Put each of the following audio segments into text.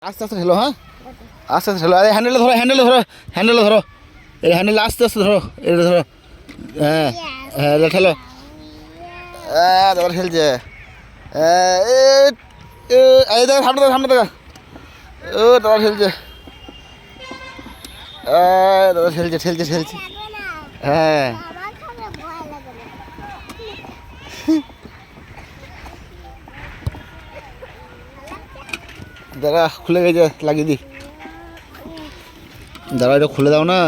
আস্তে আস্তে ঠেলো, হ্যাঁ আস্তে আস্তে ঠেলো। আরে হ্যান্ডেলে ধরো, হ্যান্ডেলে ধরো, হ্যান্ডেলে ধরো, এই হ্যান্ডেলে আস্তে আস্তে ধরো, এটা ধরো। হ্যাঁ হ্যাঁ, এটা ঠেলো। হ্যাঁ, দাদা ঠেলছে। এই দেখা, সামনে দেখা, সামনে দেখা। ও দাদা ঠেলছে, দাদা ঠেলছে, ঠেলছে, ঠেলছে। হ্যাঁ, দাদা খুলে গেছে, লাগিয়ে দি। দাদা এটা খুলে দাও না।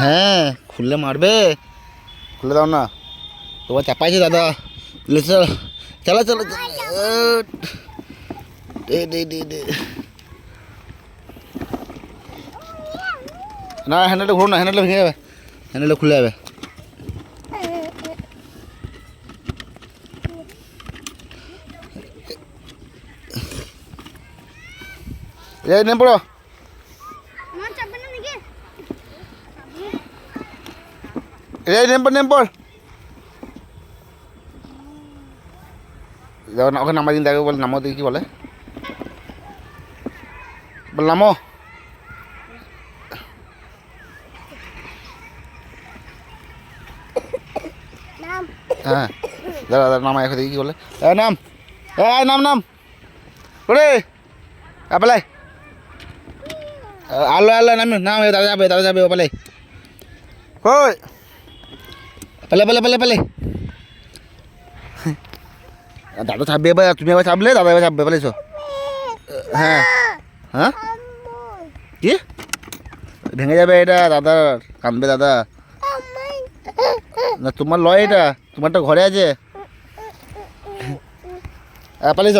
হ্যাঁ, খুললে মারবে, খুলে দাও না। তোমার চাপাইছে দাদা। চলো চলো, না হ্যান্ডেলটা ঘুরো না, হ্যান্ডেলটা ভেঙে যাবে, হ্যান্ডেলটা খুলে যাবে। এই নেম পড়ো, এই নেম পড়, নেম পড়। যখন ওখানে নামা দিন, দেখো বলে নামো, দেখি কি বলে, বল নামো। হ্যাঁ দাদা দাদা নামা, এখন দেখি কি বলে। নাম, নাম নাম ওরে পালাই, আলো আলো নাম নাম, দাদা যাবে, দাদা যাবে, ও পালাই কই, পালে পালে পালে পালে। দাদা চাপবে এবার, তুমি এবার চাপলে দাদা এবার চাপবে, পালাইছো। হ্যাঁ হ্যাঁ, কি ভেঙে যাবে এটা, দাদা কাঁদবে দাদা। না তোমার লয় এটা, তোমারটা ঘরে আছে। পালিয়েছ।